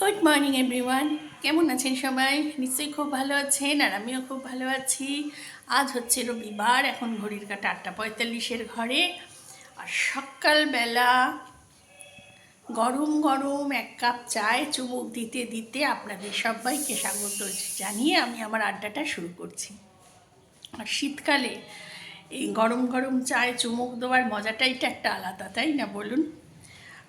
Good morning everyone, কেমন আছেন সবাই? নিশ্চয়ই খুব ভালো আছেন, আর আমিও খুব ভালো আছি। আজ হচ্ছে রবিবার, এখন ঘড়ির কাঁটা 8:45 ঘরে। আর সকালবেলা গরম গরম এক কাপ চায় চুমুক দিতে দিতে আপনাদের সবাইকে স্বাগত জানিয়ে আমি আমার আড্ডাটা শুরু করছি। আর শীতকালে এই গরম গরম চায় চুমুক দেওয়ার মজাটাই তো একটা আলাদা, তাই না বলুন?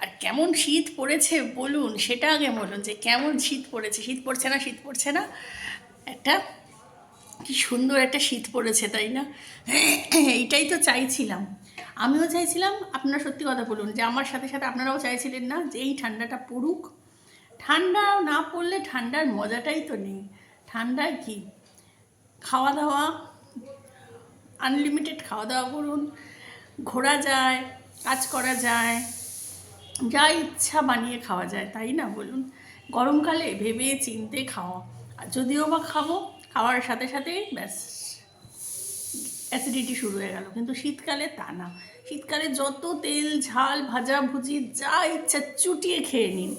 আর কেমন শীত পড়েছে বলুন, সেটা আগে বলুন যে কেমন শীত পড়েছে। শীত পড়ছে না, শীত পড়ছে না, একটা কি সুন্দর একটা শীত পড়েছে, তাই না? এইটাই তো চাইছিলাম, আমিও চাইছিলাম। আপনারা সত্যি কথা বলুন যে আমার সাথে সাথে আপনারাও চাইছিলেন না যে এই ঠান্ডাটা পড়ুক? ঠান্ডা না পড়লে ঠান্ডার মজাটাই তো নেই। ঠান্ডায় কি খাওয়া দাওয়া, আনলিমিটেড খাওয়া দাওয়া করুন, ঘোরা যায়, কাজ করা যায়, যা ইচ্ছা বানিয়ে খাওয়া যায়, তাই না বলুন? গরমকালে ভেবে চিনতে খাওয়া, আর যদিও বা খাবো, খাওয়ার সাথে সাথেই ব্যাস অ্যাসিডিটি শুরু হয়ে গেল। কিন্তু শীতকালে তা না, শীতকালে যত তেল ঝাল ভাজা ভুজি যা ইচ্ছা চুটিয়ে খেয়ে নিন।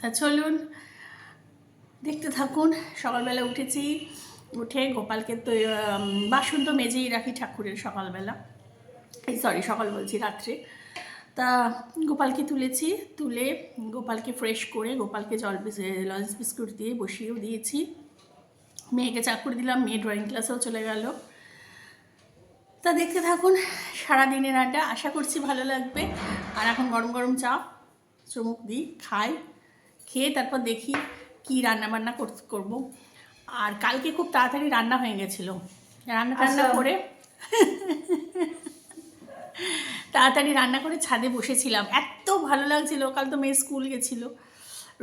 তা চলুন দেখতে থাকুন। সকালবেলা উঠেছি, উঠে গোপালকে তো বাসন তো মেজেই রাখি ঠাকুরের সকালবেলা, সকাল বলছি, রাত্রে। তা গোপালকে তুলেছি, তুলে গোপালকে ফ্রেশ করে গোপালকে লঞ্চ বিস্কুট দিয়ে বসিয়েও দিয়েছি। মেয়েকে চা করে দিলাম, মেয়ে ড্রয়িং ক্লাসেও চলে গেল। তা দেখতে থাকুন সারাদিনের আড্ডা, আশা করছি ভালো লাগবে। আর এখন গরম গরম চা চুমুক দিই, খাই, খেয়ে তারপর দেখি কি রান্নাবান্না করবো। আর কালকে খুব তাড়াতাড়ি রান্না হয়ে গেছিলো, রান্না করে তাড়াতাড়ি রান্না করে ছাদে বসেছিলাম। এত ভালো লাগছিল, কাল তো মেয়ে স্কুল গেছিলো,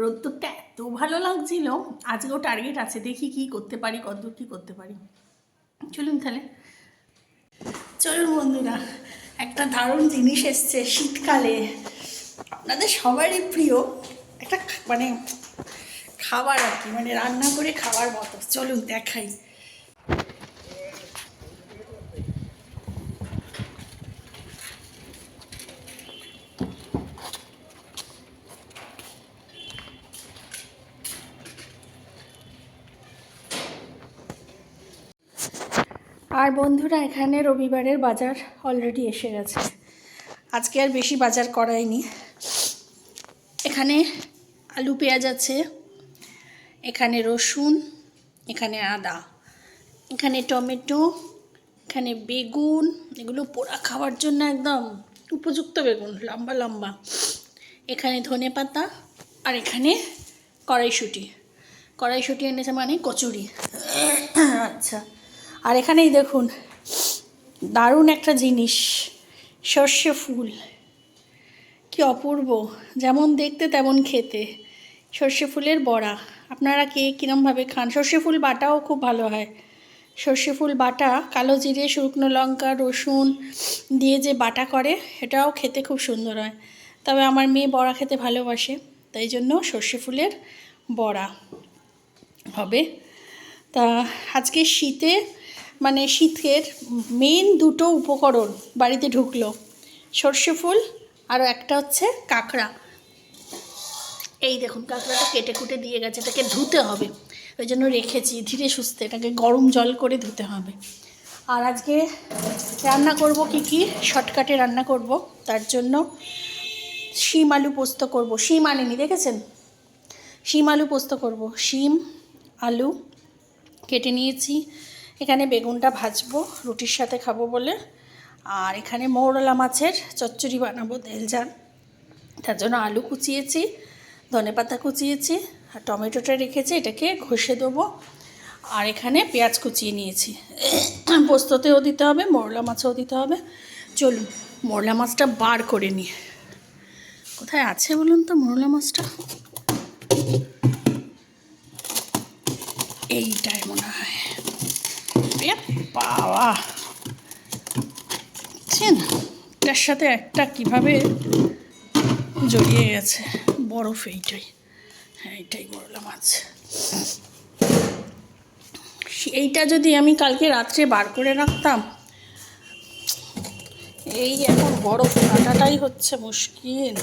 রোদ্দুরটা এত ভালো লাগছিল। আজকেও টার্গেট আছে, দেখি কি করতে পারি, কতদূর কী করতে পারি। চলুন তাহলে, চলুন বন্ধুরা, একটা দারুণ জিনিস এসছে শীতকালে, আপনাদের সবারই প্রিয় একটা মানে খাবার আর কি, মানে রান্না করে খাওয়ার মতো। চলুন দেখাই। আর বন্ধুরা, এখানে রবিবারের বাজার অলরেডি এসে গেছে। আজকে আর বেশি বাজার করাইনি। এখানে আলু পেঁয়াজ আছে, এখানে রসুন, এখানে আদা, এখানে টমেটো, এখানে বেগুন, এগুলো পোড়া খাওয়ার জন্য একদম উপযুক্ত বেগুন, লম্বা লম্বা। এখানে ধনে পাতা, আর এখানে কড়াইশুঁটি। কড়াইশুঁটি এনেছে মানে কচুরি। আচ্ছা, আর এখানেই দেখুন দারুণ একটা জিনিস, সর্ষে ফুল। কি অপূর্ব, যেমন দেখতে তেমন খেতে। সর্ষে ফুলের বড়া। আপনারা কে কীরমভাবে খান? সর্ষে ফুল বাটাও খুব ভালো হয়। সর্ষে ফুল বাটা, কালো জিরে, শুকনো লঙ্কা, রসুন দিয়ে যে বাটা করে, এটাও খেতে খুব সুন্দর হয়। তবে আমার মেয়ে বড়া খেতে ভালোবাসে, তাই জন্য সর্ষে ফুলের বড়া হবে। তা আজকে শীতে মানে শীতের মেন দুটো উপকরণ বাড়িতে ঢুকলো, সর্ষে ফুল আর একটা হচ্ছে কাঁকড়া। এই দেখুন কাঁকড়াটা কেটে কুটে দিয়ে গেছে, এটাকে ধুতে হবে, ওই জন্য রেখেছি ধীরে সুস্থে, এটাকে গরম জল করে ধুতে হবে। আর আজকে রান্না করব কি শর্টকাটে রান্না করব, তার জন্য শিম আলু পোস্ত করব। শিম আনেনি, দেখেছেন? শিম আলু পোস্ত করব। শিম আলু কেটে নিয়েছি, এখানে বেগুনটা ভাজবো রুটির সাথে খাবো বলে। আর এখানে মৌরলা মাছের চচ্চড়ি বানাবো তেল ঝাল, তার জন্য আলু কুচিয়েছি, ধনেপাতা কুচিয়েছি, আর টমেটোটা রেখেছি, এটাকে ঘষে দেবো। আর এখানে পেঁয়াজ কুচিয়ে নিয়েছি, পোস্ততেও দিতে হবে, মৌরলা মাছেও দিতে হবে। চলুন মৌরলা মাছটা বার করে নিই। কোথায় আছে বলুন তো মৌরলা মাছটা? এইটাই মনে হয়। বাবা, বুঝছেন এটার সাথে একটা কিভাবে জড়িয়ে গেছে, বরফ। এইটাই, হ্যাঁ এইটাই মৌরলা মাছ। এইটা যদি আমি কালকে রাত্রে বার করে রাখতাম, এই এখন বরফ কাটাটাই হচ্ছে মুশকিল।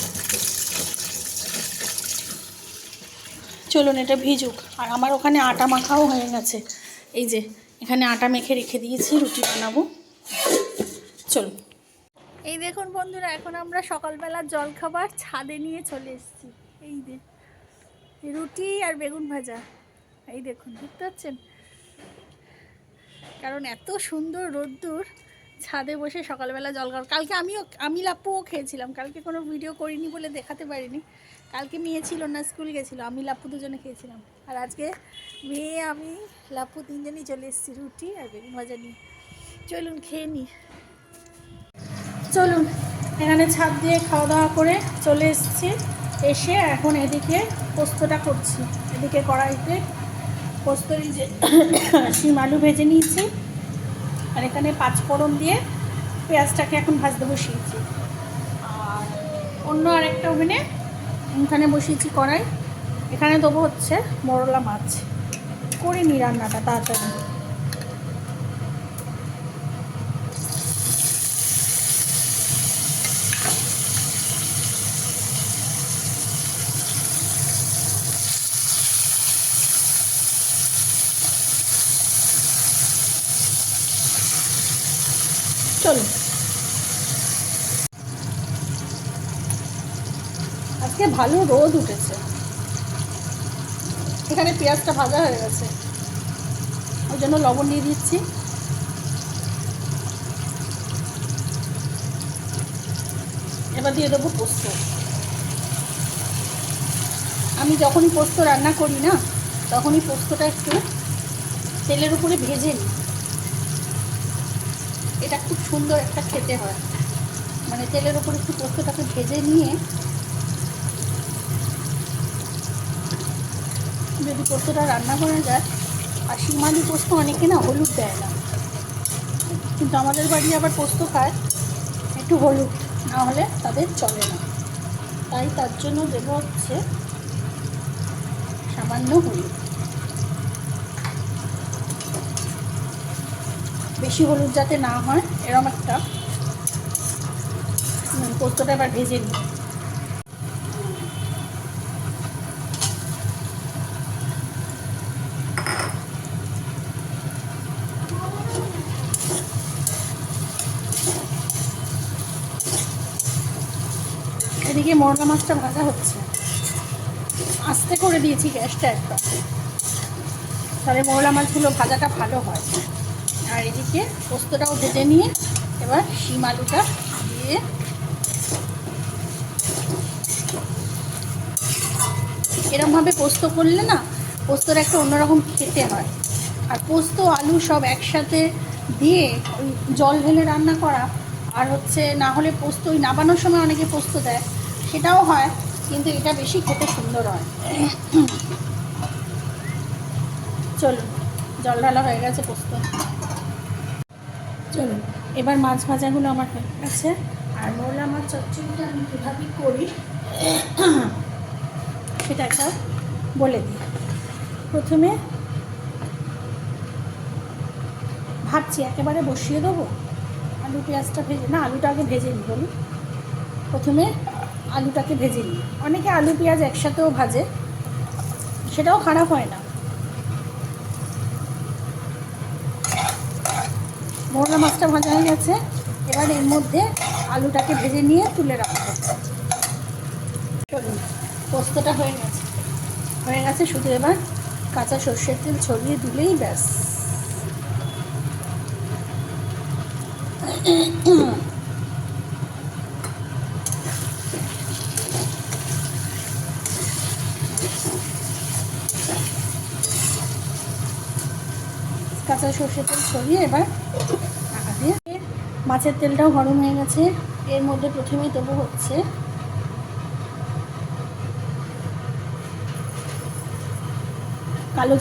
চলুন এটা ভিজুক। আর আমার ওখানে আটা মাখাও হয়ে গেছে, এই যে এখানে আটা মেখে রেখে দিয়েছি, রুটি বানাবো। চলুন। এই দেখুন বন্ধুরা, এখন আমরা সকালবেলার জলখাবার ছাদে নিয়ে চলে এসেছি। এই যে রুটি আর বেগুন ভাজা, এই দেখুন দেখতে পাচ্ছেন। কারণ এত সুন্দর রোদ্দুর, ছাদে বসে সকালবেলা জলখাবার। কালকে আমি লাপ্পুও খেয়েছিলাম, কালকে কোনো ভিডিও করিনি বলে দেখাতে পারিনি। কালকে মেয়ে ছিল না, স্কুল গেছিলো, আমি লাপ্পু দুজনে খেয়েছিলাম। আর আজকে মেয়ে আমি লাপ্পু তিনজনই চলে এসেছি রুটি আর বেগুন ভাজা নিয়ে। চলুন খেয়ে নিই। চলুন, এখানে ছাদ দিয়ে খাওয়া দাওয়া করে চলে এসেছি। এসে এখন এদিকে পোস্তটা করছি। এদিকে কড়াইতে পোস্ত, এই যে শিম আলু ভেজে নিয়েছি, আর এখানে 5 ফোড়ন দিয়ে পেঁয়াজটাকে এখন ভাজতে বসিয়েছি। আর অন্য আরেকটা ওভেনে এখানে বসিয়েছি কড়াই, এখানে দেবো হচ্ছে মরলা মাছ। করিনি রান্নাটা তাড়াতাড়ি। চলুন, আজকে ভালো রোদ উঠেছে। এখানে পেঁয়াজটা ভাজা হয়ে গেছে, ওই জন্য লবণ দিয়ে দিচ্ছি। এবার দিয়ে দেবো পোস্ত। আমি যখনই পোস্ত রান্না করি না, তখনই পোস্তটা একটু তেলের উপরে ভেজে নিই। এটা খুব সুন্দর একটা খেতে হয়, মানে তেলের উপরে একটু পোস্তটাকে ভেজে নিয়ে যদি পোস্তটা রান্না করা যায়। আর শিম আলু পোস্ত অনেকে না হলুদ দেয় না, কিন্তু আমাদের বাড়ি আবার পোস্ত খায় একটু হলুদ না হলে তাদের চলে না, তাই তার জন্য দেবো হচ্ছে সামান্য হলুদ। বেশি হলুদ যাতে না হয় এরকম একটা। পোস্তটা এবার ভেজে নিই। এদিকে মরলা মাছটা ভাজা হচ্ছে, আস্তে করে দিয়েছি গ্যাসটা একদম, তাহলে মরলা মাছগুলো ভাজাটা ভালো হয়। আর এদিকে পোস্তটাও ভেজে নিয়ে এবার শিম আলুটা দিয়ে এরকমভাবে পোস্ত করলে না পোস্তটা একটা অন্যরকম খেতে হয়। আর পোস্ত আলু সব একসাথে দিয়ে ওই জল ঢেলে রান্না করা, আর হচ্ছে না হলে পোস্ত ওই নাবানোর সময় অনেকে পোস্ত দেয়, সেটাও হয়, কিন্তু এটা বেশি খেতে সুন্দর হয়। চলুন, জল ঢালা হয়ে গেছে পোস্ত। চলুন, এবার মাছ ভাজাগুলো আমার হয়ে গেছে। আর মরলা মাছ চচ্চড়িটা আমি কীভাবে করি সেটা একটা বলে দিই। প্রথমে ভাবছি একেবারে বসিয়ে দেবো, আলু পেঁয়াজটা ভেজে না, আলুটা আগে ভেজে নিই। বলুন, প্রথমে আলুটাকে ভেজে নিই। অনেকে আলু পেঁয়াজ একসাথেও ভাজে, সেটাও খারাপ হয় না। মরলা মাছটা ভাজা হয়ে গেছে, এবার এর মধ্যে আলুটাকে ভেজে নিয়ে তুলে রাখবো। চলুন, পোস্তটা হয়ে গেছে, শুধু এবার কাঁচা সর্ষের তেল ছড়িয়ে দিলেই ব্যাস। কাঁচা সর্ষের তেল ছড়িয়ে এবার ঢাকা দিয়ে, মাছের তেলটাও গরম হয়ে গেছে। এর মধ্যে প্রথমেই দেবো হচ্ছে কালো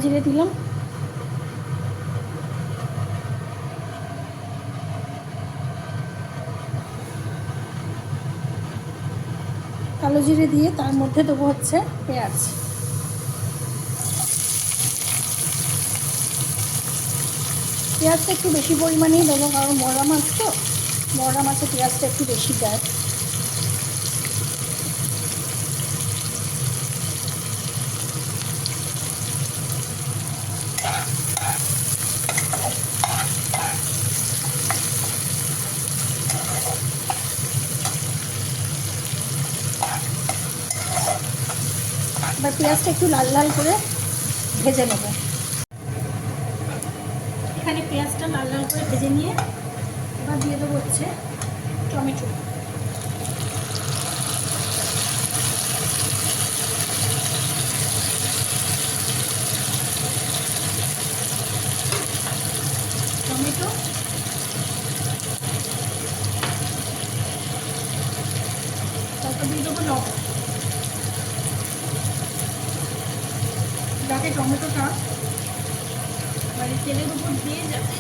জিরে দিলাম। কালো জিরে দিয়ে তার মধ্যে দেবো হচ্ছে পেঁয়াজ। পেঁয়াজটা একটু বেশি পরিমাণেই দেবো, কারণ মরলা মাছ তো, মরলা মাছে পেঁয়াজটা একটু বেশি দেয়। এবার পেঁয়াজটা একটু লাল লাল করে ভেজে নেব। এখানে পেঁয়াজটা লাল লাল করে ভেজে নিয়ে এবার দিয়ে দেবো হচ্ছে টমেটো। টমেটো তারপর দিয়ে দেবো লবণ, যাতে টমেটোটা মানে তেলের উপর দিয়ে যাবে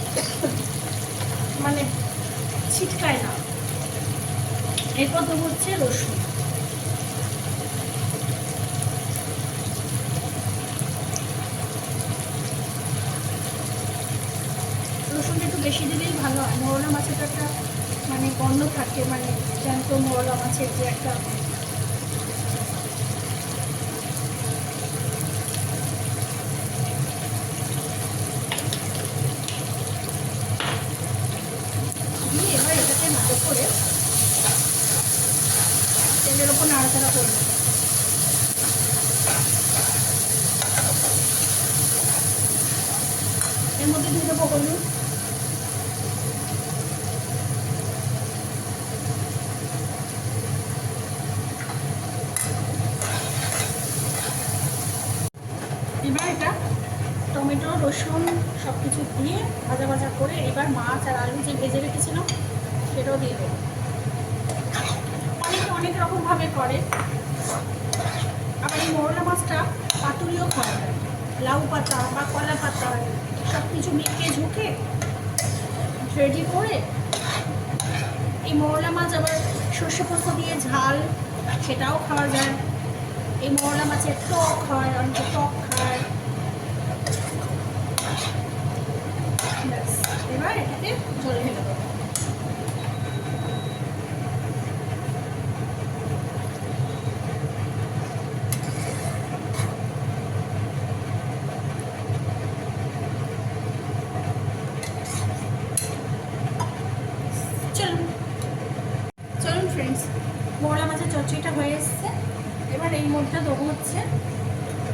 মানে ছিটকায় না। এরপর দেবো হচ্ছে রসুন। রসুনটা একটু বেশি দিলেই ভালো হয়। মৌরলা মাছের একটা মানে গন্ধ থাকে, মানে জ্যান্ত মৌরলা মাছের যে একটা দিয়ে এবার এটাকে ভালো করে তেলের ওপর নাড়াচাড়া করবো। এর মধ্যে দিয়ে দেবো হলুদ, এবার এটা টমেটো রসুন সব কিছু দিয়ে ভাজা ভাজা করে এবার মাছ আর আলু যে ভেজে রেখেছিলাম সেটাও দিয়ে দেবো। অনেকে অনেক রকমভাবে করে, আবার এই মৌরলা মাছটা পাতুরিও খাওয়া যায়, লাউ পাতা বা কলা পাতা সব কিছু মেখে ঝুঁকে রেডি করে। এই মৌরলা মাছ আবার সর্ষে পোস্ত দিয়ে ঝাল, সেটাও খাওয়া যায়। এই মৌরলা মাছের টক হয়, অনেকে টক খায়। ব্যাস, এবার এটাকে জল ঢেলে দেবো। চলুন ফ্রেন্ডস, মৌরলা মাছের চচ্চড়িটা হয়ে এসছে। এবার এই মধ্যে দেবো হচ্ছে,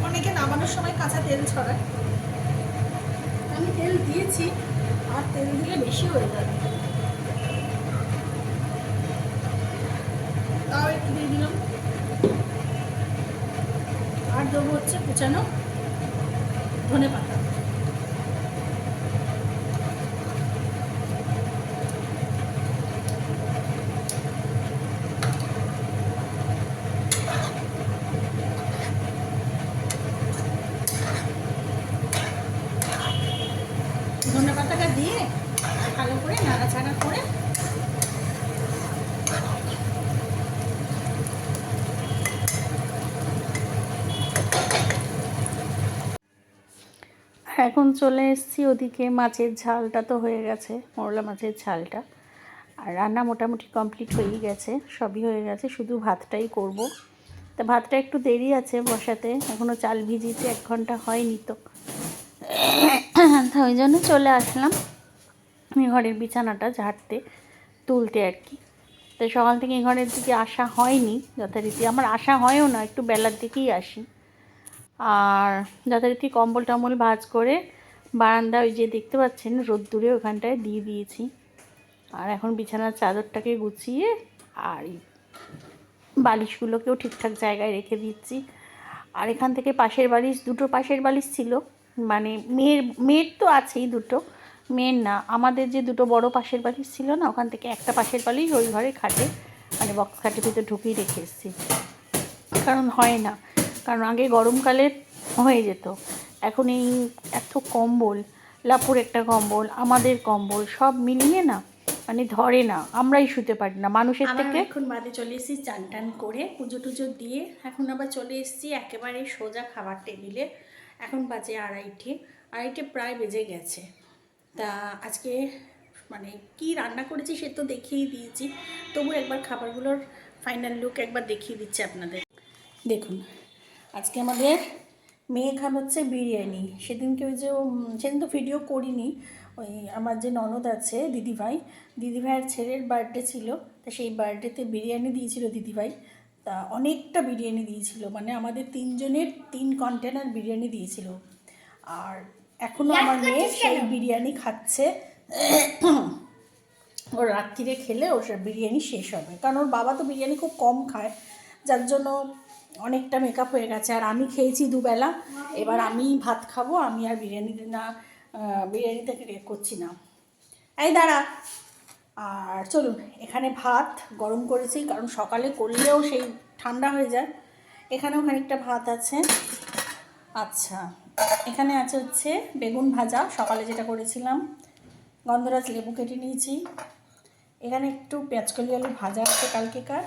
অনেকে নামানোর সময় কাঁচা তেল ছড়ায়, আমি তেল দিয়েছি, আর তেল দিলে বেশি হয়ে যাবে, তাও একটু দিয়ে দিলাম। আর দেবো হচ্ছে কুচানো ধনেপাতা। ধনেপাতাটা দিয়ে ভালো করে নাড়াচাড়া করে এখন চলে এসেছি ওদিকে। মাছের ঝালটা তো হয়ে গেছে, মৌরলা মাছের ঝালটা, আর রান্না মোটামুটি কমপ্লিট হয়েই গেছে, সবই হয়ে গেছে, শুধু ভাতটাই করব। তা ভাতটা একটু দেরি আছে বসাতে, এখনও চাল ভিজিতে 1 ঘন্টা হয়নি, তো ওই জন্য চলে আসলাম ঘরের বিছানাটা ঝাড়তে তুলতে আর কি। তো সকাল থেকে ঘরের দিকে আসা হয়নি যথারীতি, আমার আসা হয়ও না, একটু বেলার দিকেই আসি। আর যথারীতি কম্বল টম্বল ভাঁজ করে বারান্দা ওই যে দেখতে পাচ্ছেন রোদ্দুরে ওখানটায় দিয়ে দিয়েছি। আর এখন বিছানার চাদরটাকে গুছিয়ে আর বালিশগুলোকেও ঠিকঠাক জায়গায় রেখে দিচ্ছি। আর এখান থেকে পাশের বালিশ, 2টো পাশের বালিশ ছিল, মানে মেয়ের তো আছেই 2টো, মেয়ের না, আমাদের যে 2টো বড় পাশের বালিশ ছিল না, ওখান থেকে একটা পাশের বালিশ ওই ঘরে খাটে মানে বক্স খাটের ভিতরে ঢুকিয়ে রেখে এসেছি, কারণ হয় না, কারণ আগে গরমকালে হয়ে যেত, এখন এই এত কম্বল, লাপুর একটা কম্বল, আমাদের কম্বল সব মিলিয়ে না মানে ধরে না, আমরাই শুতে পারি না মানুষের থেকে। এখন বাদে চলে এসেছি চান টান করে, পুজো টুজো দিয়ে এখন আবার চলে এসেছি একেবারে সোজা খাবার টেবিলে। এখন বাজে 2:30 প্রায় বেজে গেছে। তা আজকে মানে কি রান্না করেছি সে তো দেখিয়ে দিয়েছি, তবু একবার খাবারগুলোর ফাইনাল লুক একবার দেখিয়ে দিচ্ছি আপনাদের। দেখুন, আজকে আমাদের মেয়ে খাবে হচ্ছে বিরিয়ানি। সেদিনকে ওই যে সেদিন তো ভিডিও করিনি, ওই আমার যে ননদ আছে দিদিভাইয়ের ছেলের বার্থডে ছিল, তা সেই বার্থডেতে বিরিয়ানি দিয়েছিল দিদিভাই। তা তা অনেকটা বিরিয়ানি দিয়েছিল, মানে আমাদের 3 জনের 3 কন্টেনার বিরিয়ানি দিয়েছিল। আর এখনও আমার মেয়ে সেই বিরিয়ানি খাচ্ছে। ওর রাত্রিরে খেলে ওর বিরিয়ানি শেষ হবে, কারণ ওর বাবা তো বিরিয়ানি খুব কম খায়, যার জন্য অনেকটা মেকআপ হয়ে গেছে। আর আমি খেয়েছি দুবেলা, এবার আমি ভাত খাবো, আমি আর বিরিয়ানি থেকে করছি না। এই দাঁড়া। আর চলুন, এখানে ভাত গরম করেছি, কারণ সকালে করলেও সেই ঠান্ডা হয়ে যায়। এখানেও খানিকটা ভাত আছে। আচ্ছা, এখানে আছে হচ্ছে বেগুন ভাজা, সকালে যেটা করেছিলাম। গন্ধরাজ লেবু কেটে নিয়েছি। এখানে একটু পেঁয়াজকলি আলু ভাজা আছে কালকেকার।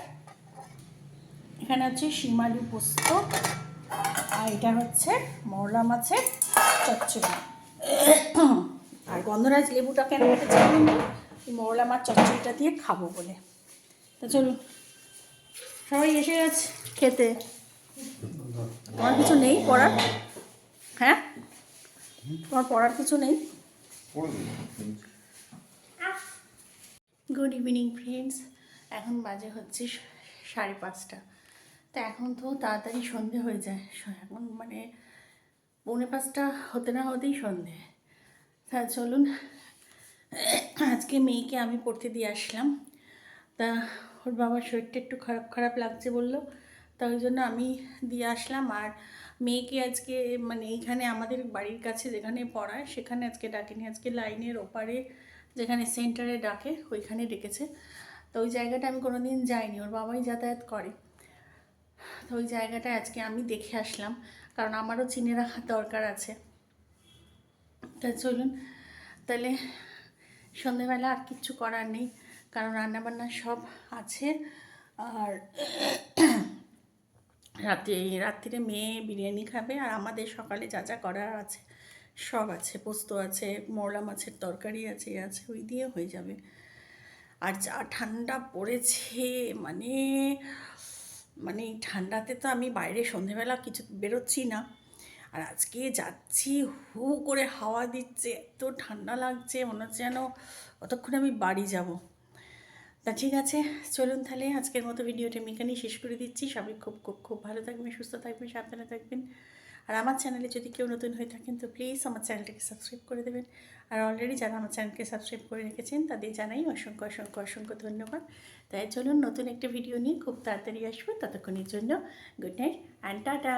এখানে আছে শিম আলু পোস্ত। আর এটা হচ্ছে মরলা মাছের চচ্চড়ি। আর গন্ধরাজ লেবুটা কেন কেটেছিলাম, মরলা মাছ চচ্চড়িটা দিয়ে খাবো বলে। তো চলুন, সবাই এসে গেছে খেতে। তোমার কিছু নেই পড়ার? হ্যাঁ, তোমার পড়ার কিছু নেই? গুড ইভিনিং ফ্রেন্ডস, এখন বাজে হচ্ছে 5:30। তো এখন তো তাড়াতাড়ি সন্ধে হয়ে যায়, এখন মানে 4:45 হতে না হতেই সন্ধে। তা চলুন, আজকে মেয়েকে আমি পড়তে দিয়ে আসলাম। তা ওর বাবার শরীরটা একটু খারাপ খারাপ লাগছে বললো, তা ওই জন্য আমি দিয়ে আসলাম। আর মেয়েকে আজকে মানে এইখানে আমাদের বাড়ির কাছে যেখানে পড়ায় সেখানে আজকে ডাকেনি, আজকে লাইনের ওপারে যেখানে সেন্টারে ডাকে ওইখানে ডেকেছে। তো ওই জায়গাটা আমি কোনো দিন যাইনি, ওর বাবাই যাতায়াত করে। তো ওই জায়গাটা আজকে আমি দেখে আসলাম, কারণ আমারও চিনে রাখার দরকার আছে। তা চলুন, তাহলে সন্ধেবেলা আর কিচ্ছু করার নেই, কারণ রান্নাবান্না সব আছে। আর রাত্রিরে মেয়ে বিরিয়ানি খাবে, আর আমাদের সকালে যা যা করার আছে সব আছে, পোস্ত আছে, মরলা মাছের তরকারি আছে, ওই দিয়ে হয়ে যাবে। আর যা ঠান্ডা পড়েছে, মানে মানে ঠান্ডাতে তো আমি বাইরে সন্ধেবেলা কিছু বেরোচ্ছি না। আর আজকে যাচ্ছি, হু করে হাওয়া দিচ্ছে, এত ঠান্ডা লাগছে, মনে হচ্ছে যেন কতক্ষণ আমি বাড়ি যাব। তা ঠিক আছে, চলুন তাহলে আজকের মতো ভিডিওটা আমি এখানেই শেষ করে দিচ্ছি। সবাই খুব খুব খুব ভালো থাকবেন, সুস্থ থাকবেন, সাবধানে থাকবেন। আর আমার চ্যানেলে যদি কেউ নতুন হয়ে থাকেন তো প্লিজ আমার চ্যানেলটাকে সাবস্ক্রাইব করে দেবেন। আর অলরেডি যারা আমার চ্যানেলকে সাবস্ক্রাইব করে রেখেছেন তাদের জানাই অসংখ্য অসংখ্য অসংখ্য ধন্যবাদ। তাই চলুন, নতুন একটা ভিডিও নিয়ে খুব তাড়াতাড়ি আসবো। ততক্ষণের জন্য গুড নাইট অ্যান্ড টাটা।